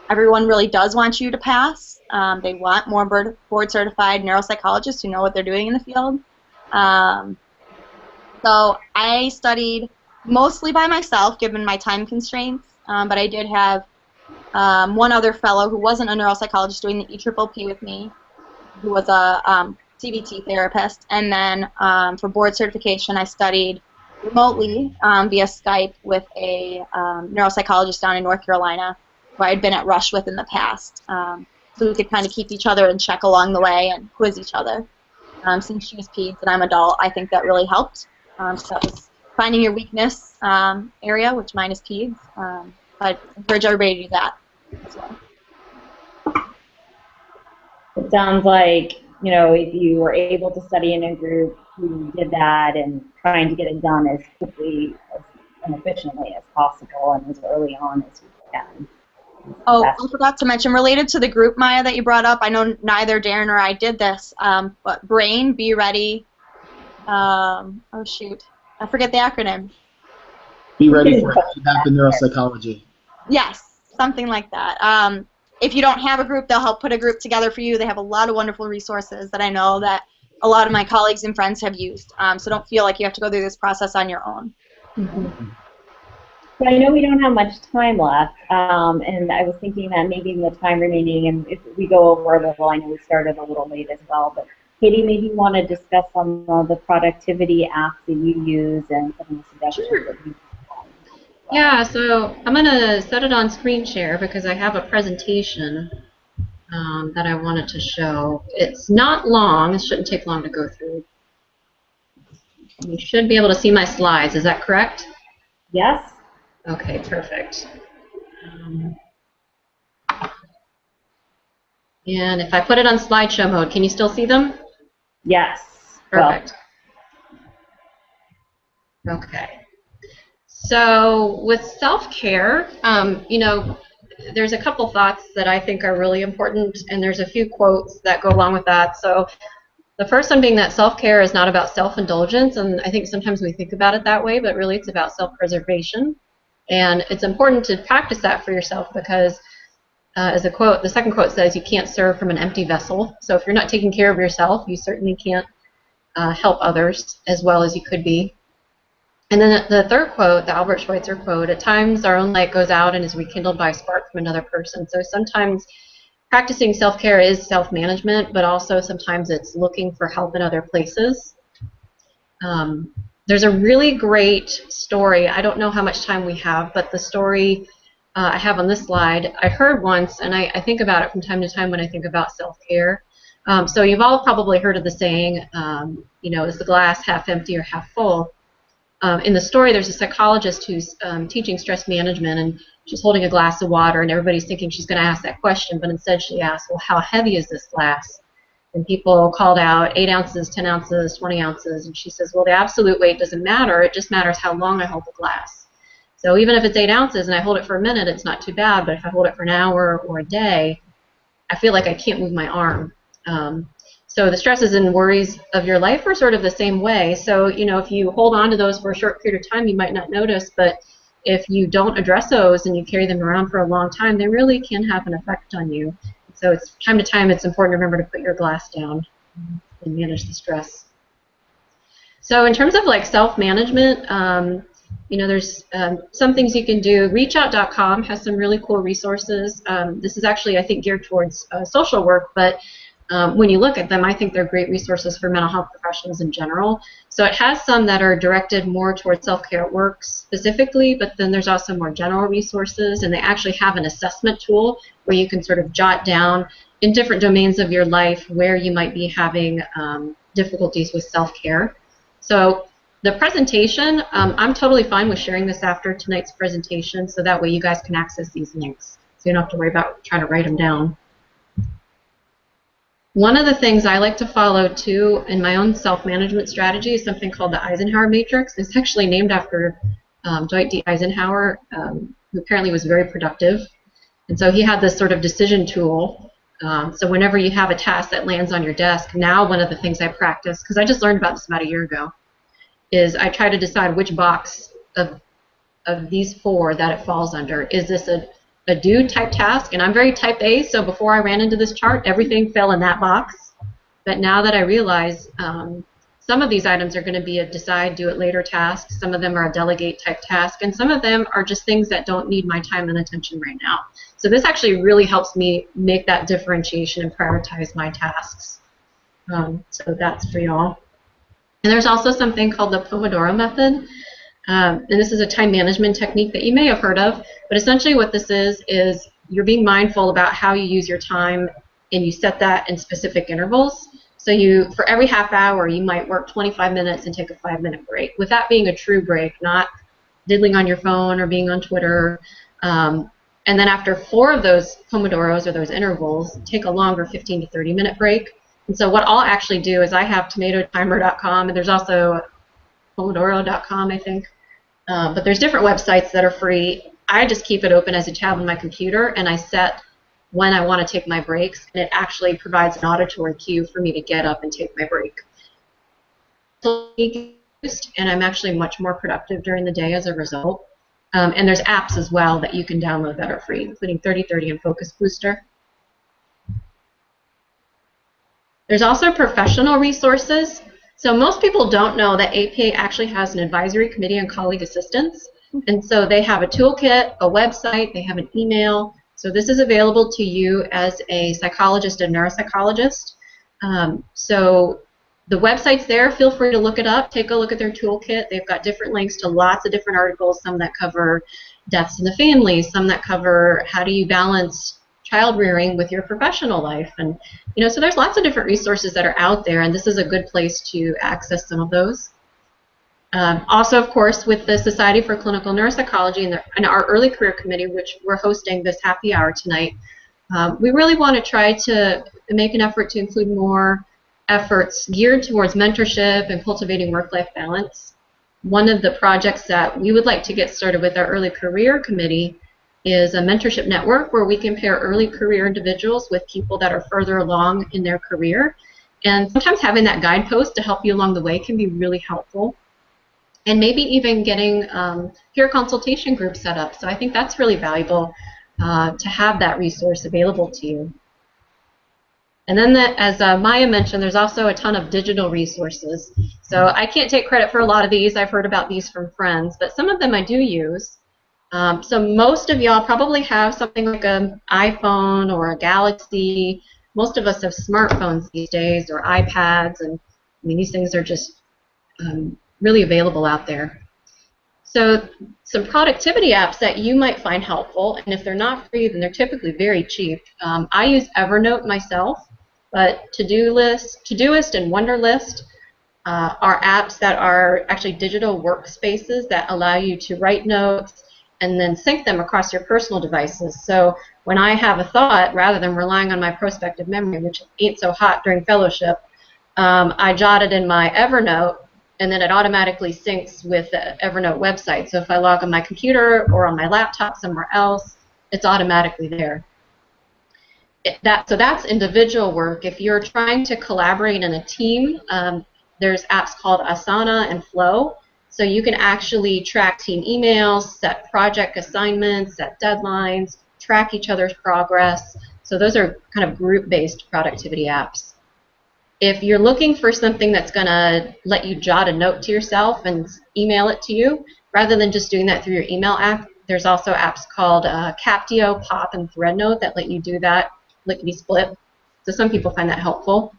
Everyone really does want you to pass. They want more board-certified neuropsychologists who know what they're doing in the field. So I studied mostly by myself, given my time constraints, but I did have one other fellow who wasn't a neuropsychologist doing the EPPP with me, who was a CBT therapist. And then for board certification, I studied remotely via Skype with a neuropsychologist down in North Carolina who I had been at Rush with in the past. So we could kind of keep each other in check along the way and quiz each other. Since she was peds and I'm adult, I think that really helped. So that was finding your weakness area, which mine is peds. I'd encourage everybody to do that as well. It sounds like, you know, if you were able to study in a group, you did that and trying to get it done as quickly and efficiently as possible and as early on as you can. Oh, I forgot to mention, related to the group, Maya, that you brought up, I know neither Darren or I did this, but BRAIN, Be Ready, oh shoot, I forget the acronym. Be ready for it to happen, neuropsychology. Yes, something like that. If you don't have a group, they'll help put a group together for you. They have a lot of wonderful resources that I know that a lot of my colleagues and friends have used. So don't feel like you have to go through this process on your own. Mm-hmm. So I know we don't have much time left, and I was thinking that maybe in the time remaining, and if we go over a little, I know we started a little late as well, but Katie, maybe you want to discuss some of the productivity apps that you use and some of the suggestions that you use. Yeah, so I'm going to set it on screen share because I have a presentation that I wanted to show. It's not long. It shouldn't take long to go through. You should be able to see my slides. Is that correct? Yes. Okay, perfect. And if I put it on slideshow mode, can you still see them? Yes. Perfect. Well. Okay. So with self-care, you know, there's a couple thoughts that I think are really important, and there's a few quotes that go along with that. So the first one being that self-care is not about self-indulgence, and I think sometimes we think about it that way, but really it's about self-preservation. And it's important to practice that for yourself because, as a quote, the second quote says, you can't serve from an empty vessel. So if you're not taking care of yourself, you certainly can't help others as well as you could be. And then the third quote, the Albert Schweitzer quote, at times our own light goes out and is rekindled by a spark from another person. So sometimes practicing self-care is self-management, but also sometimes it's looking for help in other places. There's a really great story. I don't know how much time we have, but the story I have on this slide, I heard once, and I think about it from time to time when I think about self-care. So you've all probably heard of the saying, you know, is the glass half empty or half full? In the story, there's a psychologist who's teaching stress management, and she's holding a glass of water, and everybody's thinking she's going to ask that question, but instead she asks, well, how heavy is this glass? And people called out 8 ounces, 10 ounces, 20 ounces, and she says, well, the absolute weight doesn't matter. It just matters how long I hold the glass. So even if it's 8 ounces and I hold it for a minute, it's not too bad, but if I hold it for an hour or a day, I feel like I can't move my arm. So the stresses and worries of your life are sort of the same way. So, you know, if you hold on to those for a short period of time, you might not notice, but if you don't address those and you carry them around for a long time, they really can have an effect on you. So it's time to time, it's important to remember to put your glass down and manage the stress. So in terms of like self-management, you know, there's some things you can do. Reachout.com has some really cool resources. This is actually, I think, geared towards social work, but when you look at them, I think they're great resources for mental health professionals in general. So it has some that are directed more towards self-care at work specifically, but then there's also more general resources, and they actually have an assessment tool where you can sort of jot down in different domains of your life where you might be having difficulties with self-care. So the presentation, I'm totally fine with sharing this after tonight's presentation, so that way you guys can access these links, so you don't have to worry about trying to write them down. One of the things I like to follow, too, in my own self-management strategy is something called the Eisenhower Matrix. It's actually named after Dwight D. Eisenhower, who apparently was very productive. And so he had this sort of decision tool. So whenever you have a task that lands on your desk, now one of the things I practice, because I just learned about this about a year ago, is I try to decide which box of these 4 that it falls under. Is this a do type task? And I'm very type A, so before I ran into this chart, everything fell in that box. But now that I realize some of these items are going to be a decide, do it later task, some of them are a delegate type task, and some of them are just things that don't need my time and attention right now. So this actually really helps me make that differentiation and prioritize my tasks. So that's for y'all. And there's also something called the Pomodoro Method. And this is a time management technique that you may have heard of. But essentially what this is you're being mindful about how you use your time, and you set that in specific intervals. So for every half hour, you might work 25 minutes and take a 5-minute break, with that being a true break, not diddling on your phone or being on Twitter. And then after 4 of those Pomodoros, or those intervals, take a longer 15 to 30-minute break. And so what I'll actually do is I have tomatotimer.com, and there's also pomodoro.com, I think. But there's different websites that are free. I just keep it open as a tab on my computer, and I set when I want to take my breaks, and it actually provides an auditory cue for me to get up and take my break. And I'm actually much more productive during the day as a result. And there's apps as well that you can download that are free, including 30/30 and Focus Booster. There's also professional resources. So most people don't know that APA actually has an advisory committee on colleague assistance. And so they have a toolkit, a website, they have an email. So this is available to you as a psychologist and neuropsychologist. So the website's there. Feel free to look it up. Take a look at their toolkit. They've got different links to lots of different articles, some that cover deaths in the family, some that cover how do you balance child rearing with your professional life. And so there's lots of different resources that are out there, and this is a good place to access some of those. Also, of course, with the Society for Clinical Neuropsychology and our Early Career Committee, which we're hosting this happy hour tonight, we really want to try to make an effort to include more efforts geared towards mentorship and cultivating work-life balance. One of the projects that we would like to get started with our Early Career Committee is a mentorship network where we can pair early career individuals with people that are further along in their career. And sometimes having that guidepost to help you along the way can be really helpful. And maybe even getting peer consultation groups set up. So I think that's really valuable to have that resource available to you. And then, as Maya mentioned, there's also a ton of digital resources. So I can't take credit for a lot of these. I've heard about these from friends, but some of them I do use. So most of y'all probably have something like an iPhone or a Galaxy. Most of us have smartphones these days, or iPads, and these things are just really available out there. So some productivity apps that you might find helpful, and if they're not free, then they're typically very cheap. I use Evernote myself, but Todoist and Wunderlist are apps that are actually digital workspaces that allow you to write notes and then sync them across your personal devices. So when I have a thought, rather than relying on my prospective memory, which ain't so hot during fellowship, I jot it in my Evernote, and then it automatically syncs with the Evernote website. So if I log on my computer or on my laptop somewhere else, it's automatically there. So that's individual work. If you're trying to collaborate in a team, there's apps called Asana and Flow. So you can actually track team emails, set project assignments, set deadlines, track each other's progress. So those are kind of group-based productivity apps. If you're looking for something that's going to let you jot a note to yourself and email it to you, rather than just doing that through your email app, there's also apps called Captio, Pop, and ThreadNote that let you do that lickety-split. So some people find that helpful.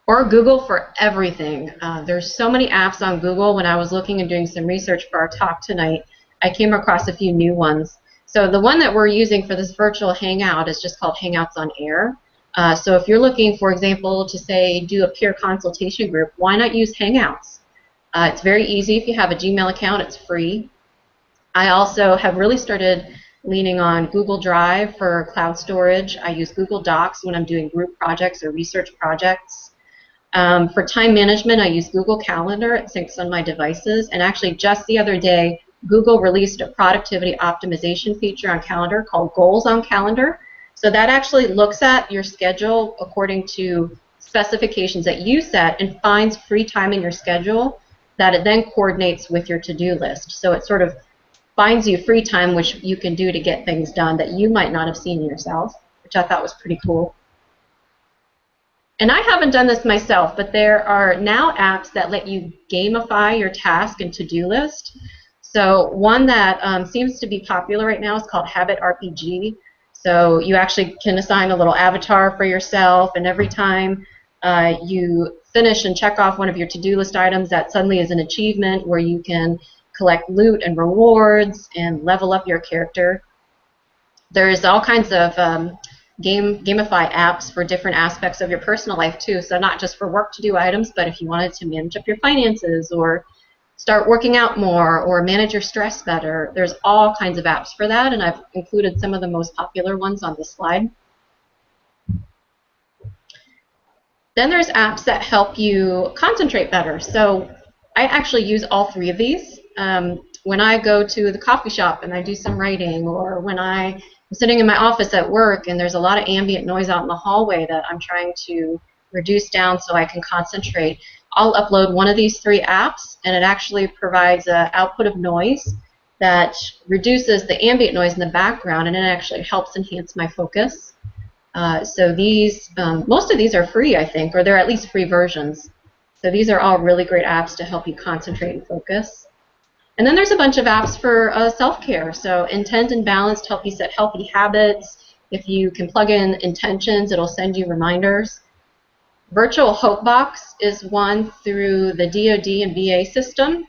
Or Google for everything. There's so many apps on Google. When I was looking and doing some research for our talk tonight, I came across a few new ones. So the one that we're using for this virtual hangout is just called Hangouts on Air. So if you're looking, for example, to say do a peer consultation group, why not use Hangouts? It's very easy. If you have a Gmail account, it's free. I also have really started leaning on Google Drive for cloud storage. I use Google Docs when I'm doing group projects or research projects. For time management, I use Google Calendar. It syncs on my devices. And actually, just the other day, Google released a productivity optimization feature on Calendar called Goals on Calendar. So that actually looks at your schedule according to specifications that you set and finds free time in your schedule that it then coordinates with your to-do list. So it sort of finds you free time which you can do to get things done that you might not have seen yourself, which I thought was pretty cool. And I haven't done this myself, but there are now apps that let you gamify your task and to-do list. So one that seems to be popular right now is called Habit RPG. So you actually can assign a little avatar for yourself, and every time you finish and check off one of your to-do list items, that suddenly is an achievement where you can collect loot and rewards and level up your character. There's all kinds of gamify apps for different aspects of your personal life too, so not just for work to do items, but if you wanted to manage up your finances or start working out more or manage your stress better, there's all kinds of apps for that, and I've included some of the most popular ones on this slide. Then there's apps that help you concentrate better. So I actually use all three of these. When I go to the coffee shop and I do some writing, or when I'm sitting in my office at work and there's a lot of ambient noise out in the hallway that I'm trying to reduce down so I can concentrate, I'll upload one of these three apps, and it actually provides an output of noise that reduces the ambient noise in the background, and it actually helps enhance my focus. So these, most of these are free, I think, or they're at least free versions. So these are all really great apps to help you concentrate and focus. And then there's a bunch of apps for self-care. So Intent and Balanced help you set healthy habits. If you can plug in intentions, it'll send you reminders. Virtual Hope Box is one through the DoD and VA system.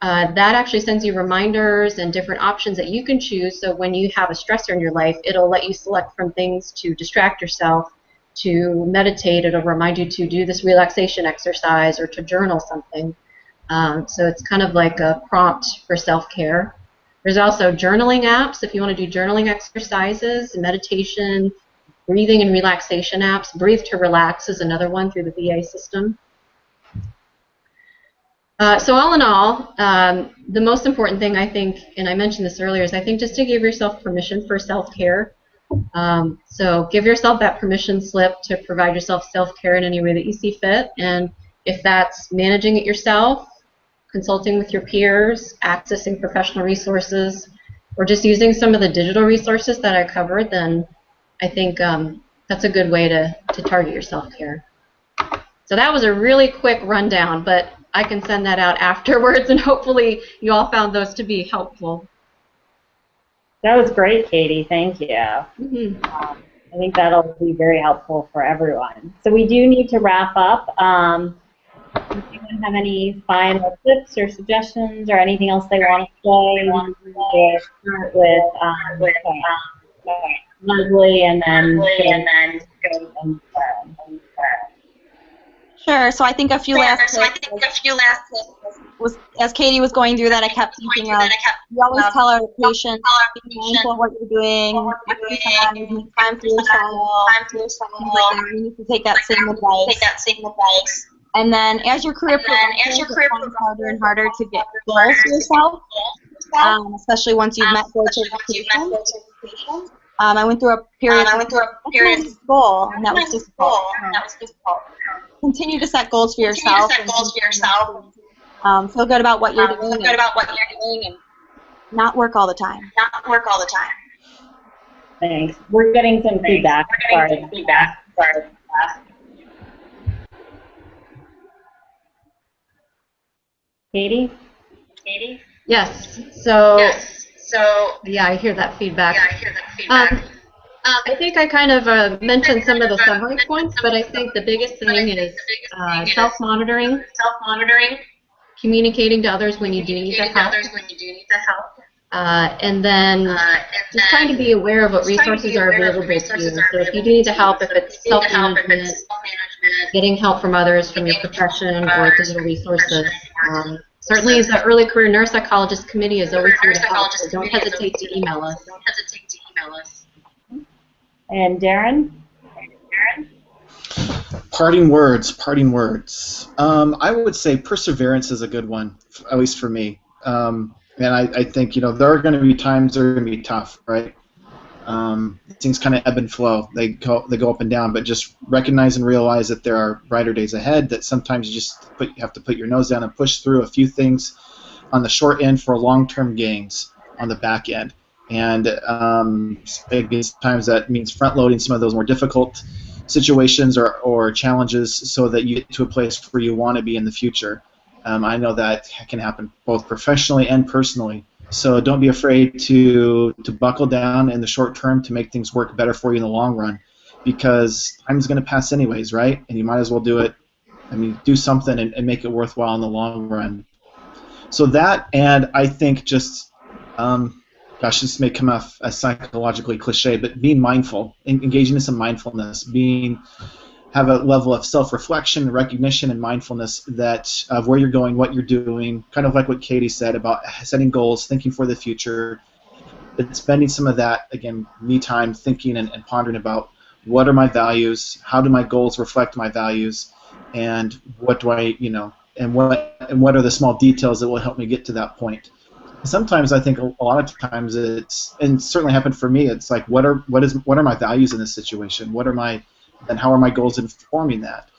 That actually sends you reminders and different options that you can choose, so when you have a stressor in your life, it'll let you select from things to distract yourself, to meditate. It'll remind you to do this relaxation exercise or to journal something. So it's kind of like a prompt for self-care. There's also journaling apps if you want to do journaling exercises, meditation, breathing and relaxation apps. Breathe to Relax is another one through the VA system. So all in all, the most important thing, I think, and I mentioned this earlier, is I think just to give yourself permission for self-care. So give yourself that permission slip to provide yourself self-care in any way that you see fit. And if that's managing it yourself, consulting with your peers, accessing professional resources, or just using some of the digital resources that I covered, then I think that's a good way to target your self-care. So that was a really quick rundown, but I can send that out afterwards, and hopefully you all found those to be helpful. That was great, Katie. Thank you. Mm-hmm. I think that'll be very helpful for everyone. So we do need to wrap up. Does anyone have any final tips or suggestions or anything else they want to say? We'll start with Leslie and then go. Sure. So I think a few last tips was, as Katie was going through that, I kept thinking of, we always tell our patients, be mindful of what you're doing, exercise, make time for yourself, things like that. You need to take that same advice. And then as your career progresses, it becomes harder and harder to get goals for yourself, especially once you've met goal certification. I went through a period of goal, and that was difficult. Continue to set goals for yourself. Feel good about what you're doing. And not work all the time. Thanks. We're getting some feedback. Sorry. Katie? Yes. So yeah, I hear that feedback. I think I kind of mentioned some of the summary points, but I think the biggest thing is self-monitoring, communicating to others when you do need the help, and then just trying to be aware of what resources are available to you. So if you do need the help, if it's self-management, getting help from others, from your profession, or digital resources. Certainly, the Early Career Neuropsychologist Committee is always here to help, so don't hesitate to email us. And Darren? Parting words. I would say perseverance is a good one, at least for me. And I think, there are going to be times that are going to be tough, right? Things kind of ebb and flow. They go up and down, but just recognize and realize that there are brighter days ahead, that sometimes you just have to put your nose down and push through a few things on the short end for long-term gains on the back end. And times that means front-loading some of those more difficult situations or challenges so that you get to a place where you want to be in the future. I know that can happen both professionally and personally. So don't be afraid to buckle down in the short term to make things work better for you in the long run. because time's going to pass anyways, right? And you might as well do it. I mean, do something and make it worthwhile in the long run. So that, and I think just, gosh, this may come off as psychologically cliche, but being mindful, engaging in some mindfulness, have a level of self-reflection, recognition, and mindfulness that of where you're going, what you're doing, kind of like what Katie said about setting goals, thinking for the future, but spending some of that, again, me time, thinking and pondering about what are my values, how do my goals reflect my values, and what do I, and what are the small details that will help me get to that point. Sometimes I think a lot of times and certainly happened for me, it's like what are my values in this situation? And how are my goals informing that,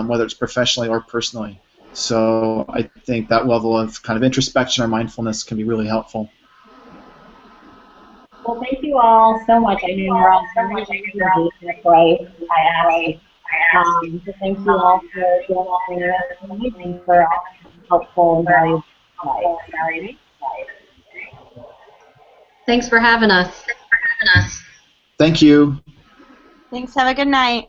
whether it's professionally or personally? So I think that level of kind of introspection or mindfulness can be really helpful. Well, thank you all so much. I know you're all very engaged, that's why I asked. So thank you all for joining us and for all helpful and valuable advice. Thanks for having us. Thank you. Thanks. Have a good night.